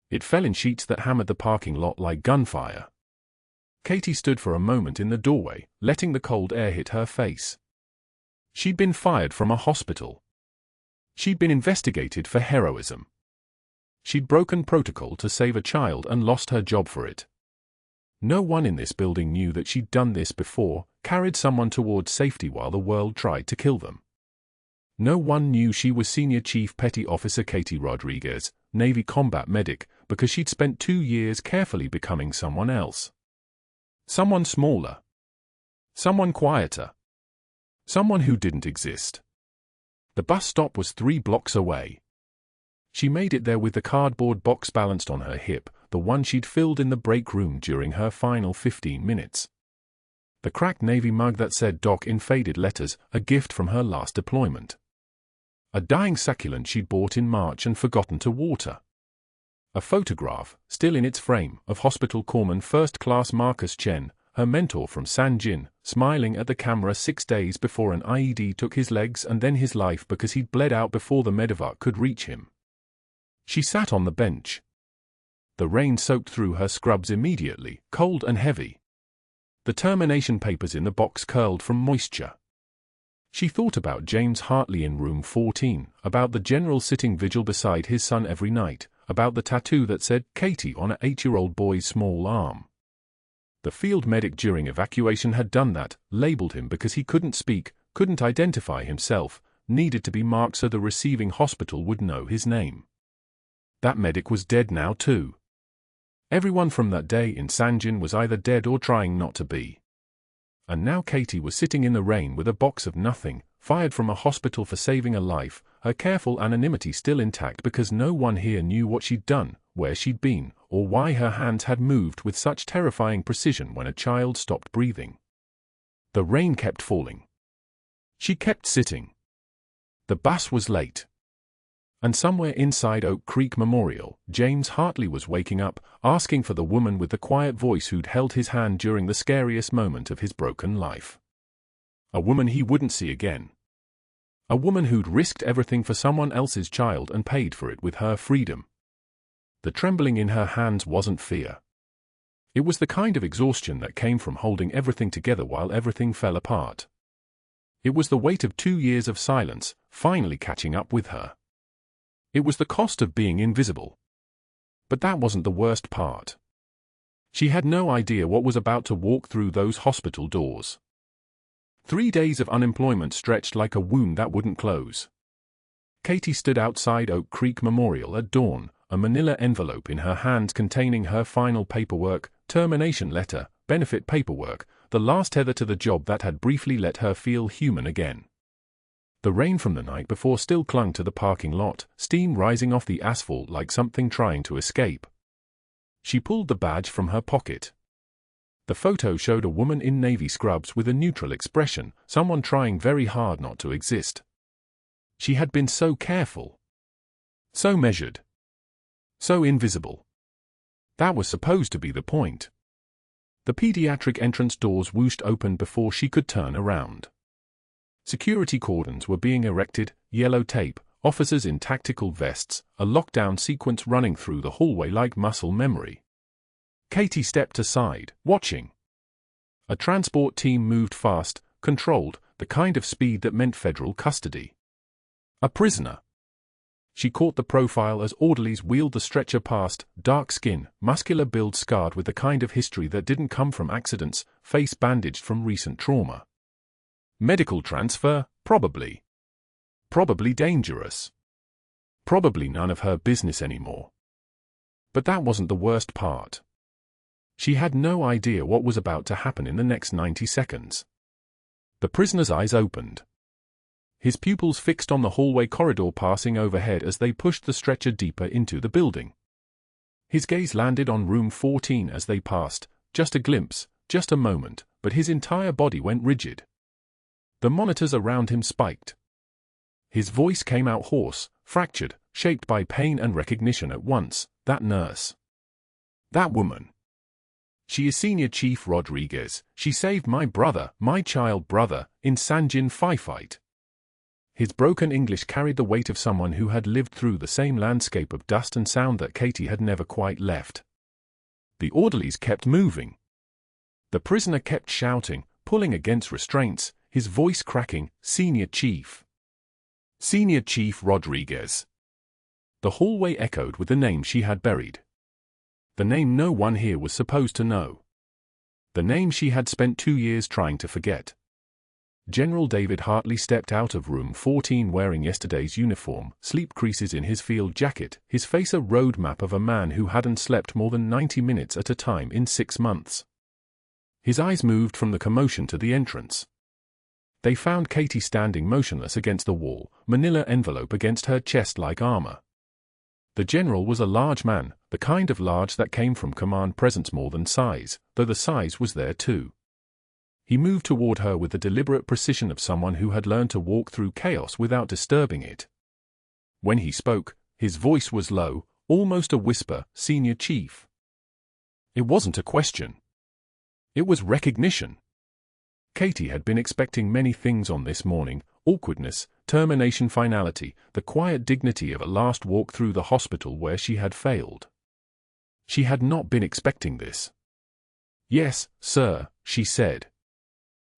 It fell in sheets that hammered the parking lot like gunfire. Katie stood for a moment in the doorway, letting the cold air hit her face. She'd been fired from a hospital. She'd been investigated for heroism. She'd broken protocol to save a child and lost her job for it. No one in this building knew that she'd done this before, carried someone towards safety while the world tried to kill them. No one knew she was Senior Chief Petty Officer Katie Rodriguez, Navy combat medic, because she'd spent 2 years carefully becoming someone else. Someone smaller. Someone quieter. Someone who didn't exist. The bus stop was 3 blocks away. She made it there with the cardboard box balanced on her hip, the one she'd filled in the break room during her final 15 minutes. The cracked Navy mug that said Doc in faded letters, a gift from her last deployment. A dying succulent she'd bought in March and forgotten to water. A photograph, still in its frame, of Hospital Corpsman First Class Marcus Chen, her mentor from Sanjin, smiling at the camera 6 days before an IED took his legs and then his life because he'd bled out before the medevac could reach him. She sat on the bench. The rain soaked through her scrubs immediately, cold and heavy. The termination papers in the box curled from moisture. She thought about James Hartley in room 14, about the general sitting vigil beside his son every night, about the tattoo that said Katie on an 8-year-old boy's small arm. The field medic during evacuation had done that, labeled him because he couldn't speak, couldn't identify himself, needed to be marked so the receiving hospital would know his name. That medic was dead now too. Everyone from that day in Sanjin was either dead or trying not to be. And now Katie was sitting in the rain with a box of nothing, fired from a hospital for saving a life, her careful anonymity still intact because no one here knew what she'd done, where she'd been, or why her hands had moved with such terrifying precision when a child stopped breathing. The rain kept falling. She kept sitting. The bus was late. And somewhere inside Oak Creek Memorial, James Hartley was waking up, asking for the woman with the quiet voice who'd held his hand during the scariest moment of his broken life. A woman he wouldn't see again. A woman who'd risked everything for someone else's child and paid for it with her freedom. The trembling in her hands wasn't fear. It was the kind of exhaustion that came from holding everything together while everything fell apart. It was the weight of 2 years of silence, finally catching up with her. It was the cost of being invisible. But that wasn't the worst part. She had no idea what was about to walk through those hospital doors. 3 days of unemployment stretched like a wound that wouldn't close. Katie stood outside Oak Creek Memorial at dawn, a manila envelope in her hands containing her final paperwork, termination letter, benefit paperwork, the last tether to the job that had briefly let her feel human again. The rain from the night before still clung to the parking lot, steam rising off the asphalt like something trying to escape. She pulled the badge from her pocket. The photo showed a woman in navy scrubs with a neutral expression, someone trying very hard not to exist. She had been so careful. So measured. So invisible. That was supposed to be the point. The pediatric entrance doors whooshed open before she could turn around. Security cordons were being erected, yellow tape, officers in tactical vests, a lockdown sequence running through the hallway like muscle memory. Katie stepped aside, watching. A transport team moved fast, controlled, the kind of speed that meant federal custody. A prisoner. She caught the profile as orderlies wheeled the stretcher past, dark skin, muscular build scarred with the kind of history that didn't come from accidents, face bandaged from recent trauma. Medical transfer, probably. Probably dangerous. Probably none of her business anymore. But that wasn't the worst part. She had no idea what was about to happen in the next 90 seconds. The prisoner's eyes opened. His pupils fixed on the hallway corridor passing overhead as they pushed the stretcher deeper into the building. His gaze landed on room 14 as they passed, just a glimpse, just a moment, but his entire body went rigid. The monitors around him spiked. His voice came out hoarse, fractured, shaped by pain and recognition at once. That nurse. That woman. She is Senior Chief Rodriguez. She saved my brother, my child brother, in Sanjin firefight. His broken English carried the weight of someone who had lived through the same landscape of dust and sound that Katie had never quite left. The orderlies kept moving. The prisoner kept shouting, pulling against restraints, his voice cracking, Senior Chief. Senior Chief Rodriguez. The hallway echoed with the name she had buried. The name no one here was supposed to know. The name she had spent 2 years trying to forget. General David Hartley stepped out of room 14 wearing yesterday's uniform, sleep creases in his field jacket, his face a road map of a man who hadn't slept more than 90 minutes at a time in 6 months. His eyes moved from the commotion to the entrance. They found Katie standing motionless against the wall, manila envelope against her chest like armor. The general was a large man, the kind of large that came from command presence more than size, though the size was there too. He moved toward her with the deliberate precision of someone who had learned to walk through chaos without disturbing it. When he spoke, his voice was low, almost a whisper, Senior Chief. It wasn't a question. It was recognition. Katie had been expecting many things on this morning: awkwardness, termination finality, the quiet dignity of a last walk through the hospital where she had failed. She had not been expecting this. Yes, sir, she said.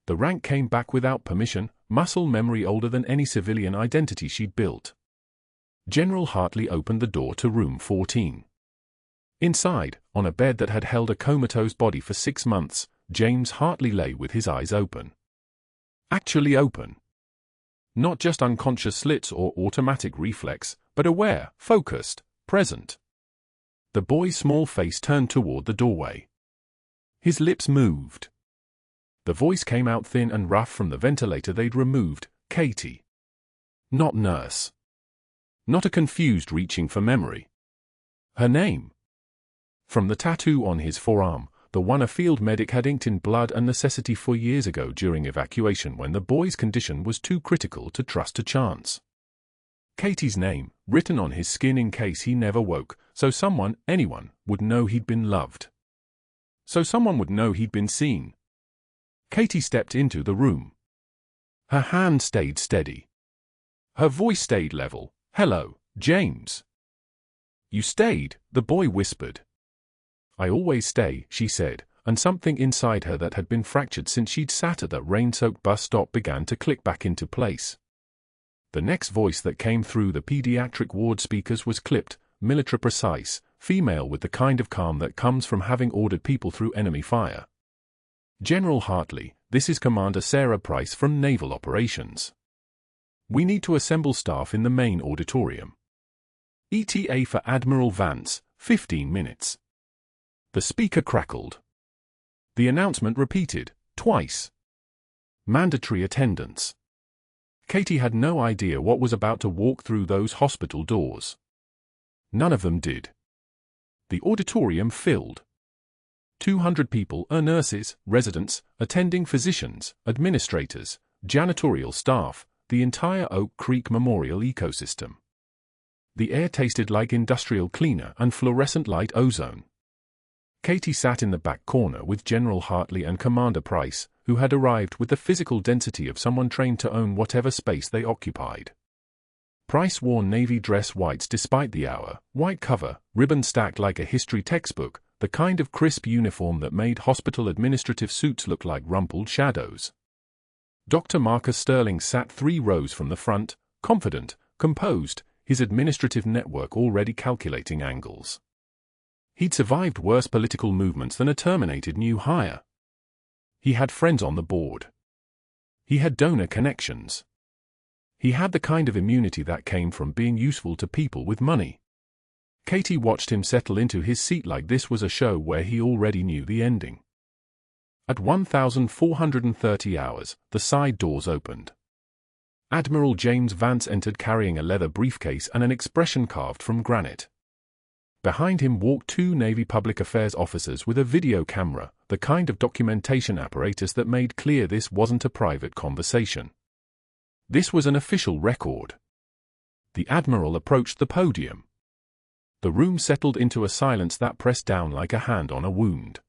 The rank came back without permission, muscle memory older than any civilian identity she'd built. General Hartley opened the door to room 14. Inside, on a bed that had held a comatose body for 6 months, James Hartley lay with his eyes open. Actually open. Not just unconscious slits or automatic reflex, but aware, focused, present. The boy's small face turned toward the doorway. His lips moved. The voice came out thin and rough from the ventilator they'd removed, Katie. Not nurse. Not a confused reaching for memory. Her name. From the tattoo on his forearm, the one a field medic had inked in blood and necessity 4 years ago during evacuation when the boy's condition was too critical to trust to chance. Katie's name, written on his skin in case he never woke, so someone, anyone, would know he'd been loved. So someone would know he'd been seen. Katie stepped into the room. Her hand stayed steady. Her voice stayed level. Hello, James. You stayed, the boy whispered. I always stay, she said, and something inside her that had been fractured since she'd sat at that rain-soaked bus stop began to click back into place. The next voice that came through the pediatric ward speakers was clipped, military precise, female with the kind of calm that comes from having ordered people through enemy fire. General Hartley, this is Commander Sarah Price from Naval Operations. We need to assemble staff in the main auditorium. ETA for Admiral Vance, 15 minutes. The speaker crackled. The announcement repeated, twice. Mandatory attendance. Katie had no idea what was about to walk through those hospital doors. None of them did. The auditorium filled. 200 people, nurses, residents, attending physicians, administrators, janitorial staff, the entire Oak Creek Memorial ecosystem. The air tasted like industrial cleaner and fluorescent light ozone. Katie sat in the back corner with General Hartley and Commander Price, who had arrived with the physical density of someone trained to own whatever space they occupied. Price wore navy dress whites despite the hour, white cover, ribbon stacked like a history textbook, the kind of crisp uniform that made hospital administrative suits look like rumpled shadows. Dr. Marcus Sterling sat 3 rows from the front, confident, composed, his administrative network already calculating angles. He'd survived worse political movements than a terminated new hire. He had friends on the board. He had donor connections. He had the kind of immunity that came from being useful to people with money. Katie watched him settle into his seat like this was a show where he already knew the ending. At 1,430 hours, the side doors opened. Admiral James Vance entered carrying a leather briefcase and an expression carved from granite. Behind him walked 2 Navy Public Affairs officers with a video camera, the kind of documentation apparatus that made clear this wasn't a private conversation. This was an official record. The Admiral approached the podium. The room settled into a silence that pressed down like a hand on a wound.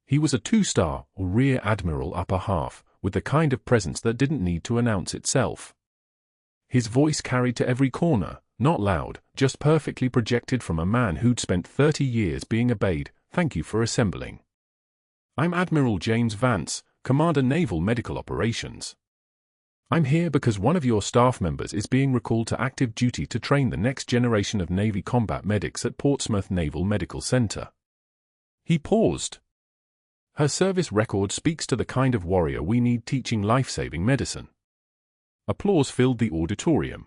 He was a 2-star, or Rear Admiral upper half, with the kind of presence that didn't need to announce itself. His voice carried to every corner, not loud, just perfectly projected from a man who'd spent 30 years being obeyed. "Thank you for assembling. I'm Admiral James Vance, Commander Naval Medical Operations. I'm here because one of your staff members is being recalled to active duty to train the next generation of Navy combat medics at Portsmouth Naval Medical Center." He paused. Her service record speaks to the kind of warrior we need teaching life-saving medicine. Applause filled the auditorium.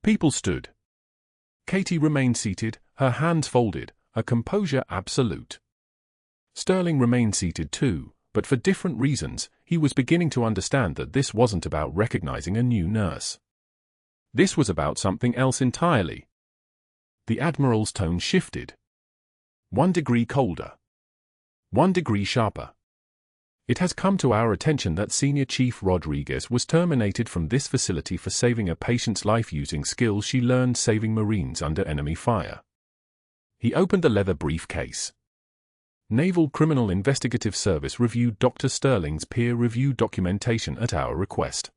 People stood. Katie remained seated, her hands folded, her composure absolute. Sterling remained seated too, but for different reasons. He was beginning to understand that this wasn't about recognizing a new nurse. This was about something else entirely. The Admiral's tone shifted. 1 degree colder. 1 degree sharper. It has come to our attention that Senior Chief Rodriguez was terminated from this facility for saving a patient's life using skills she learned saving Marines under enemy fire. He opened the leather briefcase. Naval Criminal Investigative Service reviewed Dr. Sterling's peer-reviewed documentation at our request.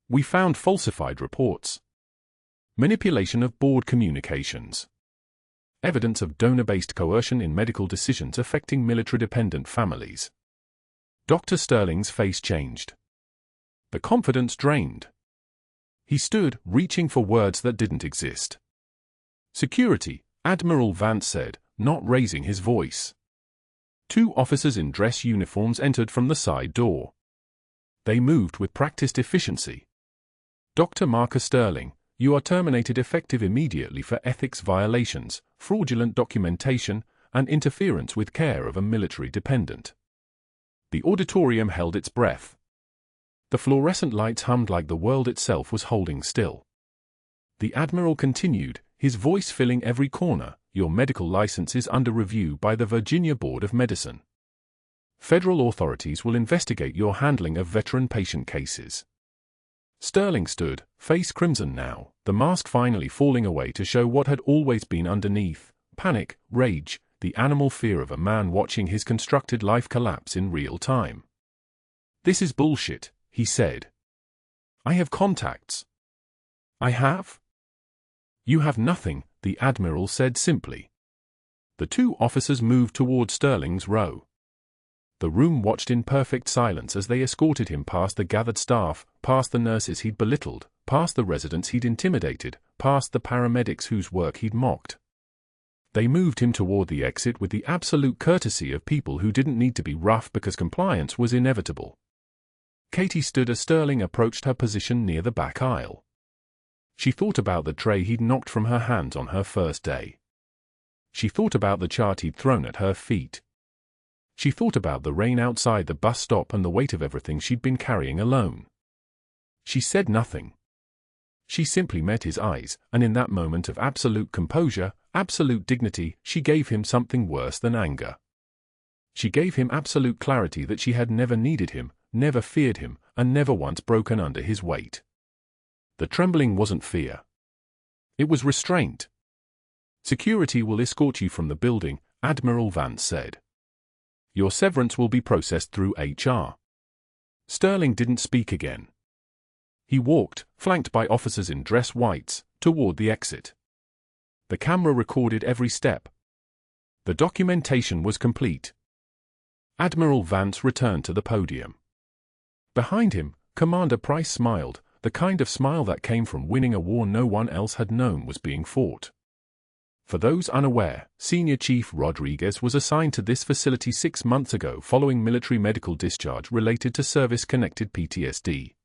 We found falsified reports. Manipulation of board communications. Evidence of donor-based coercion in medical decisions affecting military-dependent families. Dr. Sterling's face changed. The confidence drained. He stood, reaching for words that didn't exist. "Security," Admiral Vance said, not raising his voice. 2 officers in dress uniforms entered from the side door. They moved with practiced efficiency. "Dr. Marcus Sterling, you are terminated effective immediately for ethics violations, fraudulent documentation, and interference with care of a military dependent." The auditorium held its breath. The fluorescent lights hummed like the world itself was holding still. The Admiral continued, his voice filling every corner, "Your medical license is under review by the Virginia Board of Medicine. Federal authorities will investigate your handling of veteran patient cases." Sterling stood, face crimson now, the mask finally falling away to show what had always been underneath: panic, rage, the animal fear of a man watching his constructed life collapse in real time. "This is bullshit," he said. "I have contacts." "I have?" "You have nothing," the Admiral said simply. The 2 officers moved toward Sterling's row. The room watched in perfect silence as they escorted him past the gathered staff, past the nurses he'd belittled, past the residents he'd intimidated, past the paramedics whose work he'd mocked. They moved him toward the exit with the absolute courtesy of people who didn't need to be rough because compliance was inevitable. Katie stood as Sterling approached her position near the back aisle. She thought about the tray he'd knocked from her hands on her first day. She thought about the chart he'd thrown at her feet. She thought about the rain outside the bus stop and the weight of everything she'd been carrying alone. She said nothing. She simply met his eyes, and in that moment of absolute composure, absolute dignity, she gave him something worse than anger. She gave him absolute clarity that she had never needed him, never feared him, and never once broken under his weight. The trembling wasn't fear. It was restraint. "Security will escort you from the building," Admiral Vance said. "Your severance will be processed through HR." Sterling didn't speak again. He walked, flanked by officers in dress whites, toward the exit. The camera recorded every step. The documentation was complete. Admiral Vance returned to the podium. Behind him, Commander Price smiled, the kind of smile that came from winning a war no one else had known was being fought. For those unaware, Senior Chief Rodriguez was assigned to this facility 6 months ago following military medical discharge related to service-connected PTSD.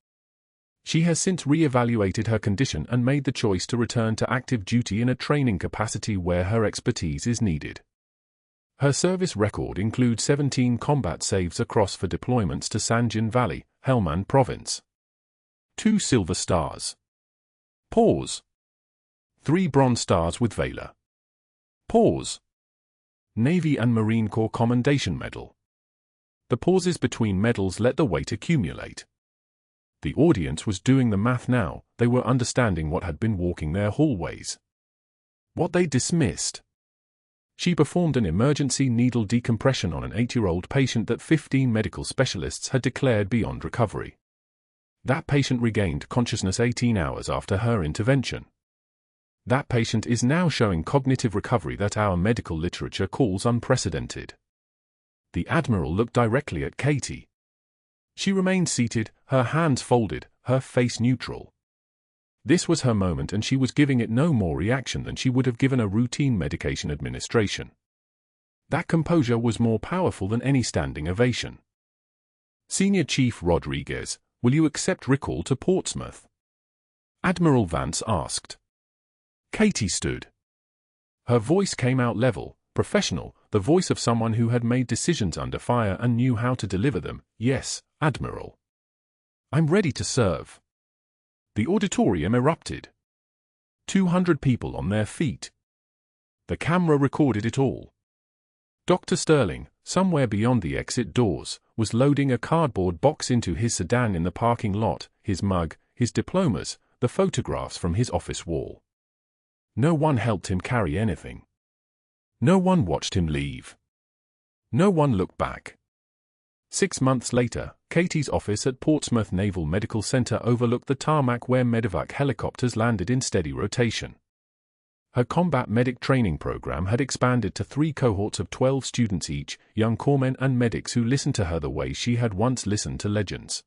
She has since re-evaluated her condition and made the choice to return to active duty in a training capacity where her expertise is needed. Her service record includes 17 combat saves across for deployments to Sanjin Valley, Helmand Province. 2 Silver Stars. Pause. 3 Bronze Stars with Valor. Pause. Navy and Marine Corps Commendation Medal. The pauses between medals let the weight accumulate. The audience was doing the math now, they were understanding what had been walking their hallways. What they dismissed. She performed an emergency needle decompression on an 8-year-old patient that 15 medical specialists had declared beyond recovery. That patient regained consciousness 18 hours after her intervention. That patient is now showing cognitive recovery that our medical literature calls unprecedented. The Admiral looked directly at Katie. She remained seated, her hands folded, her face neutral. This was her moment and she was giving it no more reaction than she would have given a routine medication administration. That composure was more powerful than any standing ovation. "Senior Chief Rodriguez, will you accept recall to Portsmouth?" Admiral Vance asked. Katie stood. Her voice came out level, professional, the voice of someone who had made decisions under fire and knew how to deliver them. "Yes, Admiral. I'm ready to serve." The auditorium erupted. 200 people on their feet. The camera recorded it all. Dr. Sterling, somewhere beyond the exit doors, was loading a cardboard box into his sedan in the parking lot, his mug, his diplomas, the photographs from his office wall. No one helped him carry anything. No one watched him leave. No one looked back. 6 months later, Katie's office at Portsmouth Naval Medical Center overlooked the tarmac where medevac helicopters landed in steady rotation. Her combat medic training program had expanded to 3 cohorts of 12 students each, young corpsmen and medics who listened to her the way she had once listened to legends.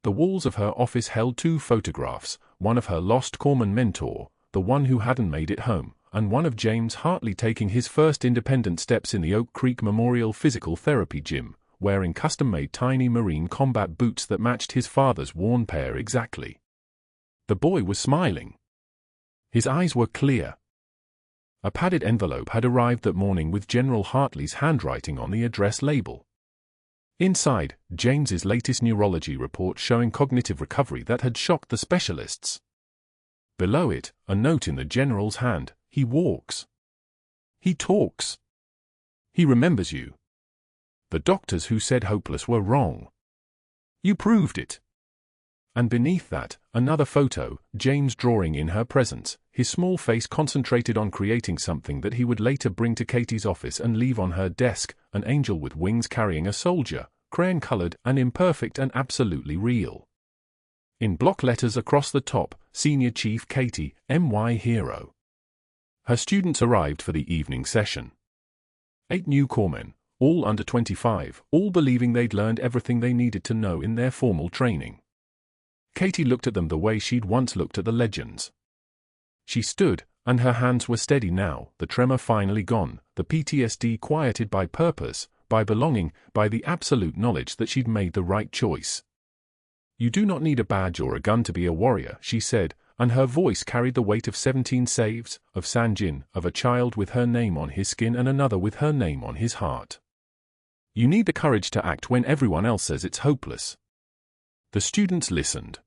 The walls of her office held 2 photographs, one of her lost corpsman mentor, the one who hadn't made it home, and one of James Hartley taking his first independent steps in the Oak Creek Memorial Physical Therapy Gym, wearing custom-made tiny marine combat boots that matched his father's worn pair exactly. The boy was smiling. His eyes were clear. A padded envelope had arrived that morning with General Hartley's handwriting on the address label. Inside, James's latest neurology report showing cognitive recovery that had shocked the specialists. Below it, a note in the General's hand: "He walks. He talks. He remembers you. The doctors who said hopeless were wrong. You proved it." And beneath that, another photo, James drawing in her presence, his small face concentrated on creating something that he would later bring to Katie's office and leave on her desk, an angel with wings carrying a soldier, crayon-colored and imperfect and absolutely real. In block letters across the top, Senior Chief Katie, MY Hero. Her students arrived for the evening session. 8 new corpsmen, all under 25, all believing they'd learned everything they needed to know in their formal training. Katie looked at them the way she'd once looked at the legends. She stood, and her hands were steady now, the tremor finally gone, the PTSD quieted by purpose, by belonging, by the absolute knowledge that she'd made the right choice. "You do not need a badge or a gun to be a warrior," she said, and her voice carried the weight of 17 saves, of Sanjin, of a child with her name on his skin and another with her name on his heart. "You need the courage to act when everyone else says it's hopeless." The students listened.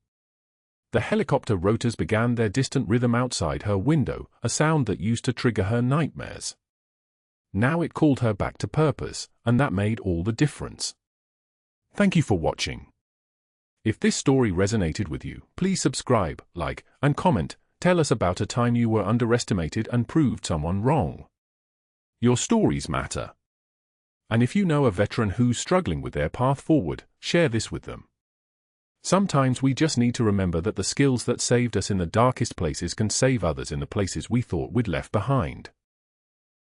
The helicopter rotors began their distant rhythm outside her window, a sound that used to trigger her nightmares. Now it called her back to purpose, and that made all the difference. Thank you for watching. If this story resonated with you, please subscribe, like, and comment. Tell us about a time you were underestimated and proved someone wrong. Your stories matter. And if you know a veteran who's struggling with their path forward, share this with them. Sometimes we just need to remember that the skills that saved us in the darkest places can save others in the places we thought we'd left behind.